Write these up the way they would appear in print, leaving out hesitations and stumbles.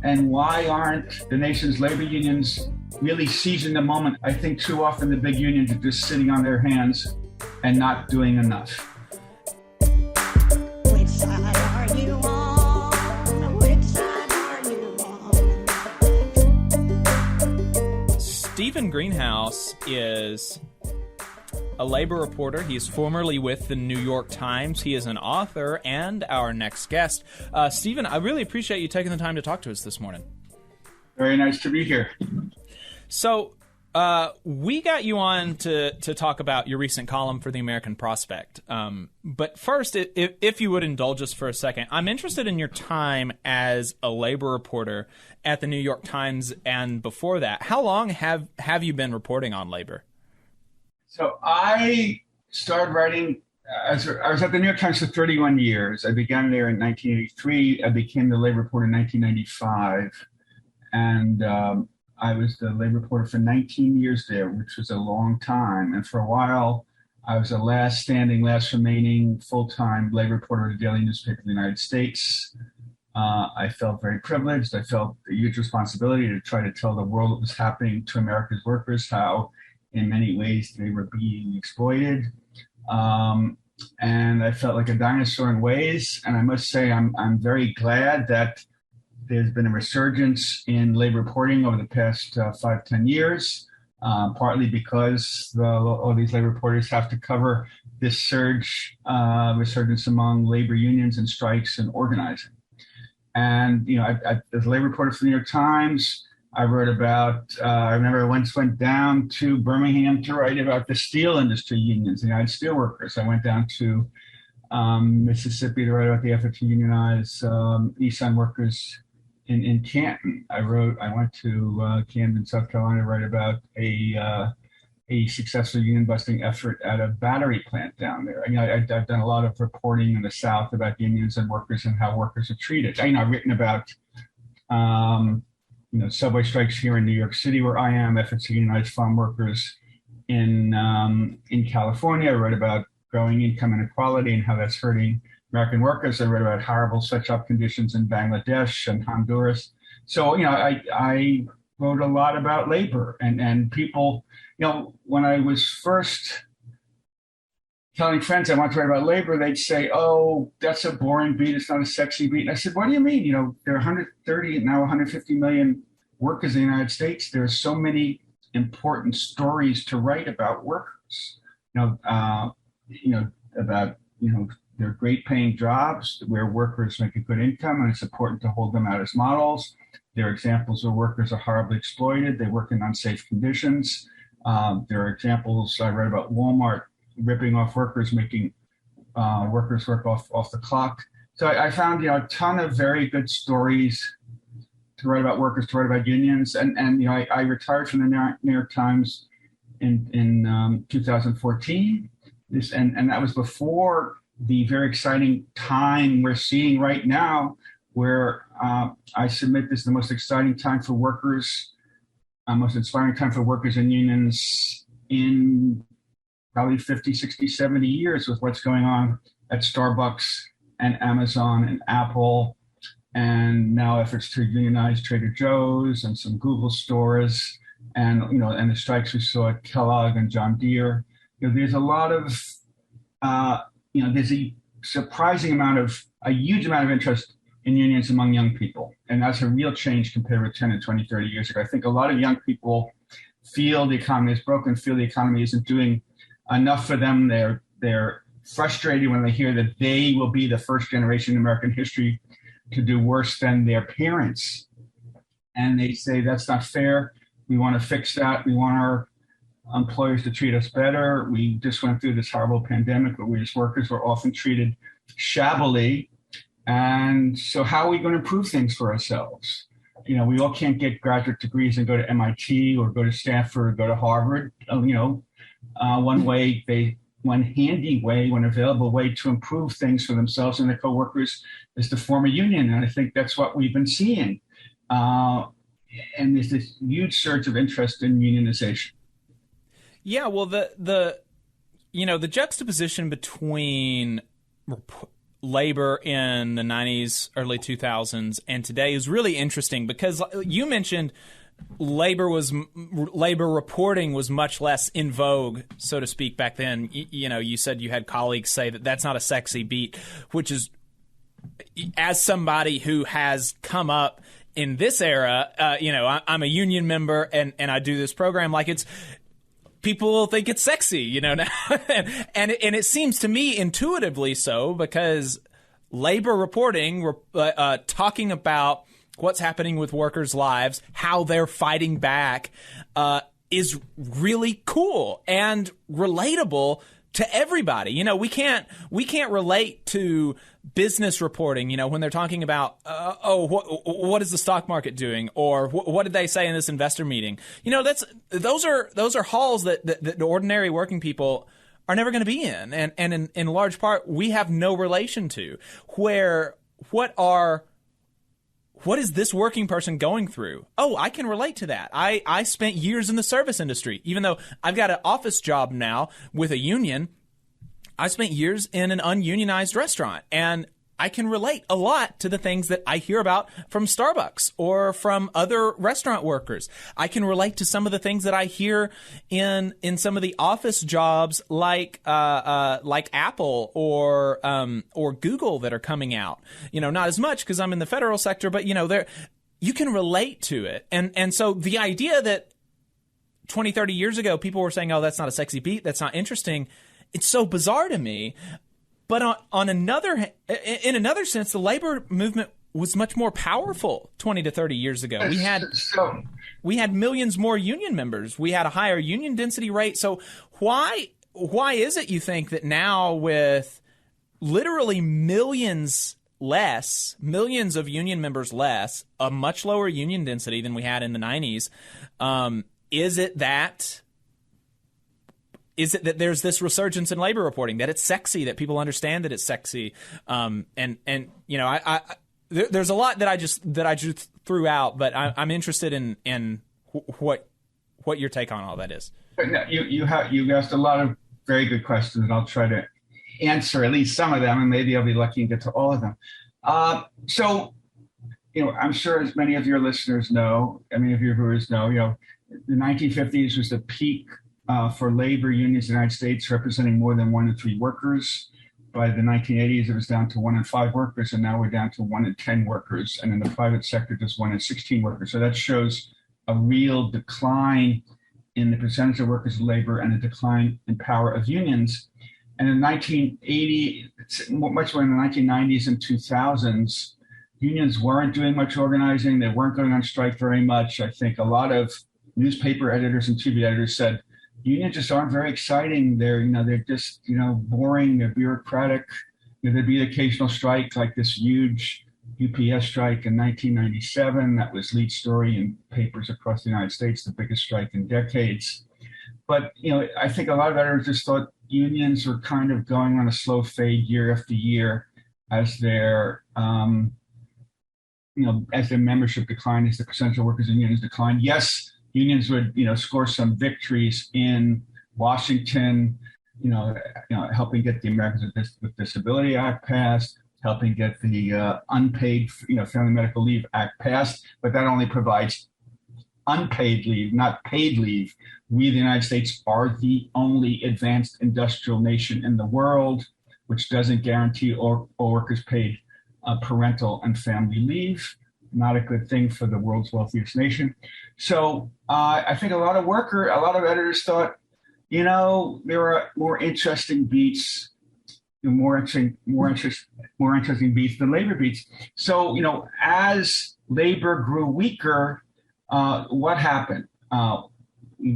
And why aren't the nation's labor unions really seizing the moment? I think too often the big unions are just sitting on their hands and not doing enough. Which side are you on? Which side are you on? Stephen Greenhouse is a labor reporter. He is formerly with the New York Times. He is an author and our next guest. Stephen, I really appreciate you taking the time to talk to us this morning. Very nice to be here. So we got you on to talk about your recent column for the American Prospect. But first, if you would indulge us for a second, I'm interested in your time as a labor reporter at the New York Times and before that. How long have you been reporting on labor? So I started writing, I was at the New York Times for 31 years. I began there in 1983. I became the labor reporter in 1995. And I was the labor reporter for 19 years there, which was a long time. And for a while, I was the last remaining full-time labor reporter of the daily newspaper of the United States. I felt very privileged. I felt a huge responsibility to try to tell the world what was happening to America's workers, how in many ways they were being exploited. And I felt like a dinosaur in ways. And I must say, I'm very glad that there's been a resurgence in labor reporting over the past 5-10 years, partly because all these labor reporters have to cover this resurgence among labor unions and strikes and organizing. And, as a labor reporter for the New York Times, I wrote about, I remember I once went down to Birmingham to write about the steel industry unions, the United Steelworkers. I went down to Mississippi to write about the effort to unionize Nissan workers in Canton. I went to Camden, South Carolina to write about a successful union busting effort at a battery plant down there. I've done a lot of reporting in the South about unions and workers and how workers are treated. I've written about subway strikes here in New York City, where I am, efforts to unionize farm workers in California. I wrote about growing income inequality and how that's hurting American workers. I read about horrible sweatshop conditions in Bangladesh and Honduras. So, I wrote a lot about labor and people, when I was first telling friends I want to write about labor, they'd say, oh, that's a boring beat. It's not a sexy beat. And I said, what do you mean? There are 130 and now 150 million workers in the United States. There are so many important stories to write about workers, about, they're great paying jobs where workers make a good income, and it's important to hold them out as models. There are examples where workers are horribly exploited. They work in unsafe conditions. There are examples I read about Walmart ripping off workers, making workers work off the clock. So I found a ton of very good stories to write about workers, to write about unions, and I retired from the New York Times in 2014. And that was before the very exciting time we're seeing right now, where I submit this is the most exciting time for workers, most inspiring time for workers and unions in probably 50, 60, 70 years, with what's going on at Starbucks and Amazon and Apple, and now efforts to unionize Trader Joe's and some Google stores, and and the strikes we saw at Kellogg and John Deere. There's a lot of there's a huge amount of interest in unions among young people, and that's a real change compared with 10 and 20, 30 years ago. I think a lot of young people feel the economy is broken, feel the economy isn't doing enough for them. They're frustrated when they hear that they will be the first generation in American history to do worse than their parents. And they say, that's not fair. We want to fix that. We want our employers to treat us better. We just went through this horrible pandemic where we as workers were often treated shabbily. And so how are we going to improve things for ourselves? We all can't get graduate degrees and go to MIT or go to Stanford or go to Harvard. One handy way, one available way to improve things for themselves and their coworkers is to form a union. And I think that's what we've been seeing. And there's this huge surge of interest in unionization. Yeah, well, the juxtaposition between labor in the 90s, early 2000s, and today is really interesting because you mentioned labor reporting was much less in vogue, so to speak, back then. You said you had colleagues say that that's not a sexy beat, which is, as somebody who has come up in this era, I'm a union member and I do this program, like people think it's sexy, now. and it seems to me intuitively so, because labor reporting, talking about what's happening with workers' lives, how they're fighting back, is really cool and relatable to everybody. We can't relate to business reporting, when they're talking about, what is the stock market doing, or what did they say in this investor meeting? Those are halls that the ordinary working people are never going to be in, and in large part we have no relation to. What is this working person going through? Oh, I can relate to that. I spent years in the service industry. Even though I've got an office job now with a union, I spent years in an ununionized restaurant. And I can relate a lot to the things that I hear about from Starbucks or from other restaurant workers. I can relate to some of the things that I hear in some of the office jobs like Apple or Google that are coming out. Not as much because I'm in the federal sector, but you can relate to it. And so the idea that 20, 30 years ago people were saying, "Oh, that's not a sexy beat, that's not interesting," it's so bizarre to me. But in another sense, the labor movement was much more powerful 20 to 30 years ago. We had millions more union members. We had a higher union density rate. So why is it, you think, that now, with literally millions of union members less, a much lower union density than we had in the 90s, is it that there's this resurgence in labor reporting, that it's sexy, that people understand that it's sexy? There's a lot that I just threw out, but I'm interested in what your take on all that is. You asked a lot of very good questions, and I'll try to answer at least some of them, and maybe I'll be lucky and get to all of them. So I'm sure, as many of your listeners know, many of your viewers know, the 1950s was the peak for labor unions in the United States, representing more than 1 in 3 workers. By the 1980s, it was down to 1 in 5 workers, and now we're down to 1 in 10 workers. And in the private sector, just 1 in 16 workers. So that shows a real decline in the percentage of workers in labor and a decline in power of unions. And in 1980, much more in the 1990s and 2000s, unions weren't doing much organizing. They weren't going on strike very much. I think a lot of newspaper editors and TV editors said, unions just aren't very exciting. They're just, boring. They're bureaucratic. There'd be an occasional strike, like this huge UPS strike in 1997. That was lead story in papers across the United States, the biggest strike in decades. But, I think a lot of editors just thought unions were kind of going on a slow fade year after year as their, as their membership declined, as the percentage of workers in unions declined. Yes, unions would, score some victories in Washington, helping get the Americans with Disability Act passed, helping get the unpaid, Family Medical Leave Act passed, but that only provides unpaid leave, not paid leave. We, the United States, are the only advanced industrial nation in the world which doesn't guarantee all workers paid parental and family leave. Not a good thing for the world's wealthiest nation. So I think a lot of editors thought, there are more interesting beats, more interesting beats than labor beats. So, as labor grew weaker, what happened?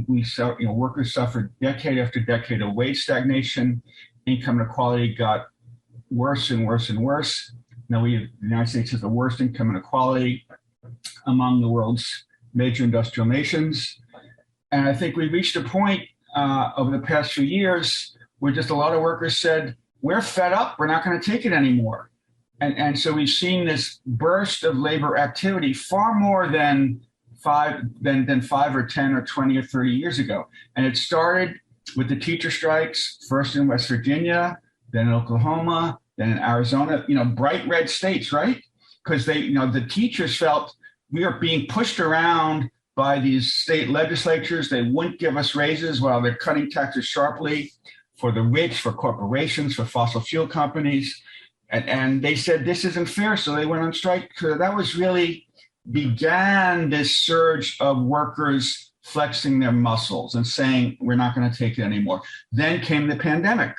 We saw, workers suffered decade after decade of wage stagnation. Income inequality got worse and worse and worse. Now the United States has the worst income inequality among the world's major industrial nations. And I think we reached a point over the past few years where just a lot of workers said, we're fed up, we're not going to take it anymore. And so we've seen this burst of labor activity far more than 5 or 10 or 20 or 30 years ago. And it started with the teacher strikes, first in West Virginia, then in Oklahoma, then in Arizona, bright red states, right? Because the teachers felt we are being pushed around by these state legislatures. They wouldn't give us raises while they're cutting taxes sharply for the rich, for corporations, for fossil fuel companies. And they said, this isn't fair. So they went on strike. So that was really began this surge of workers flexing their muscles and saying, we're not going to take it anymore. Then came the pandemic.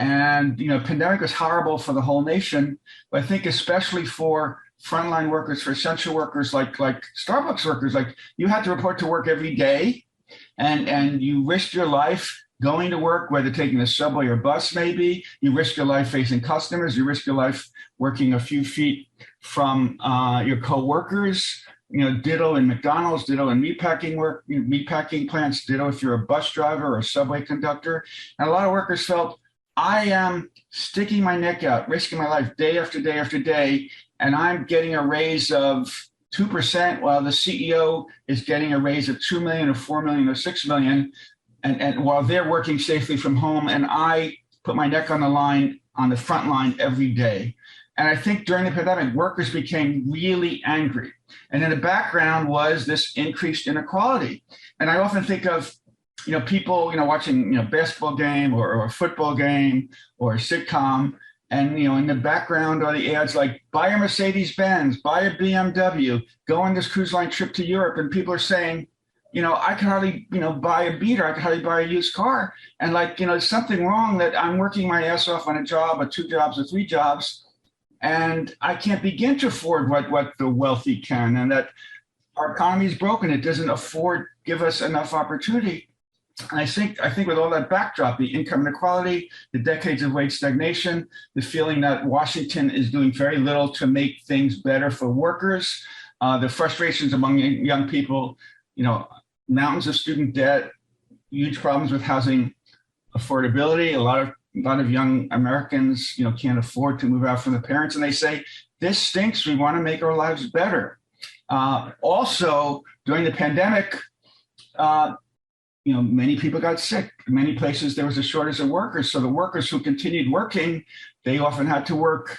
And, pandemic was horrible for the whole nation, but I think especially for frontline workers, for essential workers like Starbucks workers, like you had to report to work every day and you risked your life going to work, whether taking the subway or bus maybe. You risk your life facing customers. You risk your life working a few feet from your coworkers. Ditto in McDonald's, ditto in meatpacking plants, ditto if you're a bus driver or a subway conductor. And a lot of workers felt, I am sticking my neck out, risking my life day after day after day, and I'm getting a raise of 2% while the CEO is getting a raise of 2 million or 4 million or 6 million. And while they're working safely from home, and I put my neck on the line on the front line every day. And I think during the pandemic, workers became really angry. And in the background was this increased inequality. And I often think of, people, watching, basketball game or a football game or a sitcom. And, in the background are the ads like, buy a Mercedes-Benz, buy a BMW, go on this cruise line trip to Europe. And people are saying, I can hardly, buy a beater. I can hardly buy a used car. And there's something wrong that I'm working my ass off on a job or 2 jobs or 3 jobs. And I can't begin to afford what the wealthy can. And that our economy is broken. It doesn't give us enough opportunity. And I think with all that backdrop, the income inequality, the decades of wage stagnation, the feeling that Washington is doing very little to make things better for workers, the frustrations among young people, mountains of student debt, huge problems with housing affordability. A lot of young Americans, can't afford to move out from the parents, and they say, this stinks. We want to make our lives better. Also, during the pandemic, many people got sick. In many places, there was a shortage of workers. So the workers who continued working, they often had to work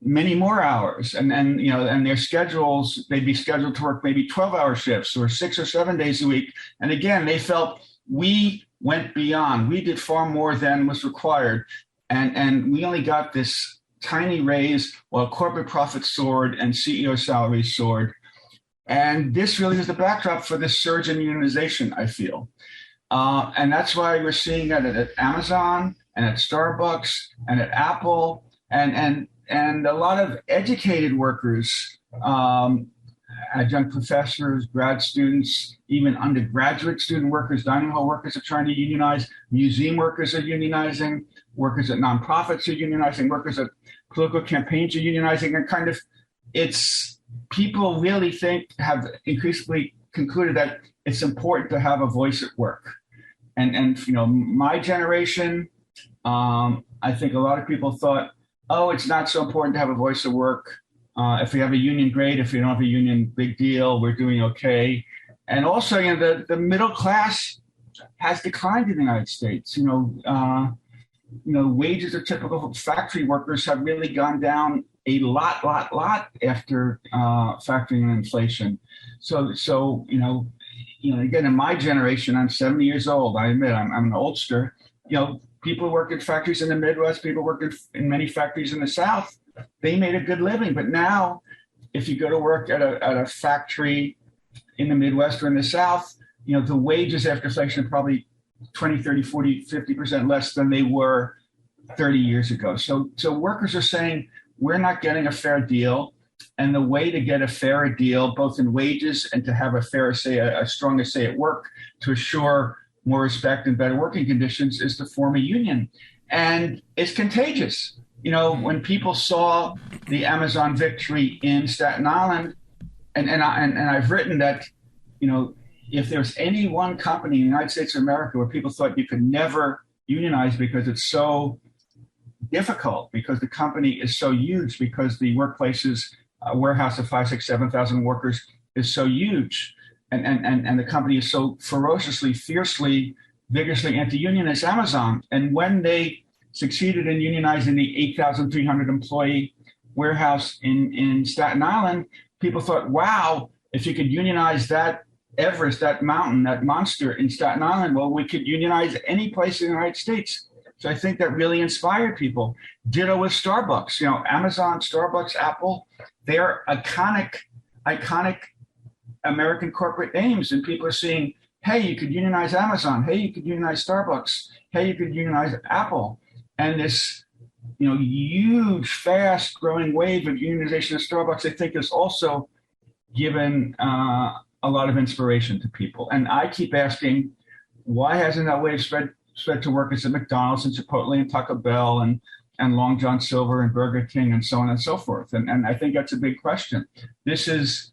many more hours. And then, and their schedules, they'd be scheduled to work maybe 12-hour shifts or 6 or 7 days a week. And again, they felt we went beyond. We did far more than was required. And we only got this tiny raise while corporate profits soared and CEO salaries soared. And this really is the backdrop for this surge in unionization, I feel. And that's why we're seeing that at Amazon and at Starbucks and at Apple and a lot of educated workers, adjunct professors, grad students, even undergraduate student workers, dining hall workers are trying to unionize, museum workers are unionizing, workers at nonprofits are unionizing, workers at political campaigns are unionizing, and it's people really have increasingly concluded that it's important to have a voice at work. And my generation, I think a lot of people thought, oh, it's not so important to have a voice at work. If we have a union, great. If we don't have a union, big deal. We're doing okay. And also, the middle class has declined in the United States. Wages of typical factory workers have really gone down a lot after factoring in inflation. So again, in my generation, I'm 70 years old. I admit I'm an oldster. People work at factories in the Midwest, people work in many factories in the South. They made a good living. But now, if you go to work at a factory in the Midwest or in the South, the wages after inflation are probably 20, 30, 40, 50% less than they were 30 years ago. So workers are saying, we're not getting a fair deal. And the way to get a fairer deal, both in wages and to have a fairer say, a stronger say at work, to assure more respect and better working conditions, is to form a union. And it's contagious. When people saw the Amazon victory in Staten Island, and I've written that, if there's any one company in the United States of America where people thought you could never unionize because it's so difficult, because the company is so huge, because the workplaces, a warehouse of 5, 6, 7,000 workers is so huge, and the company is so ferociously, fiercely, vigorously anti-union as Amazon. And when they succeeded in unionizing the 8,300 employee warehouse in Staten Island, people thought, wow, if you could unionize that Everest, that mountain, that monster in Staten Island, well, we could unionize any place in the United States. So I think that really inspired people. Ditto with Starbucks. You know, Amazon, Starbucks, Apple, they're iconic American corporate names. And people are seeing, hey, you could unionize Amazon. Hey, you could unionize Starbucks. Hey, you could unionize Apple. And this, you know, huge, fast growing wave of unionization of Starbucks, I think, has also given a lot of inspiration to people. And I keep asking, why hasn't that wave spread to workers at McDonald's and Chipotle and Taco Bell and Long John Silver and Burger King and so on and so forth? And I think that's a big question. This is,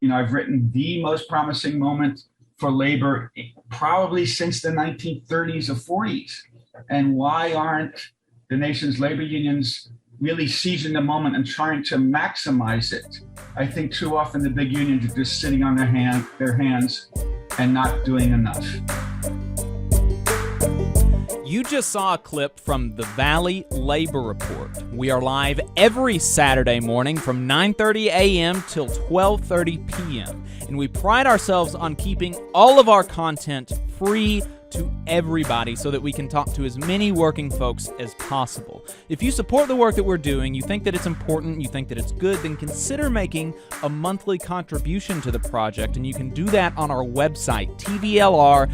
you know, I've written the most promising moment for labor probably since the 1930s or 40s. And why aren't the nation's labor unions really seizing the moment and trying to maximize it? I think too often the big unions are just sitting on their hands and not doing enough. You just saw a clip from the Valley Labor Report. We are live every Saturday morning from 9:30 a.m. till 12:30 p.m. And we pride ourselves on keeping all of our content free to everybody so that we can talk to as many working folks as possible. If you support the work that we're doing, you think that it's important, you think that it's good, then consider making a monthly contribution to the project, and you can do that on our website, tvlr.fm.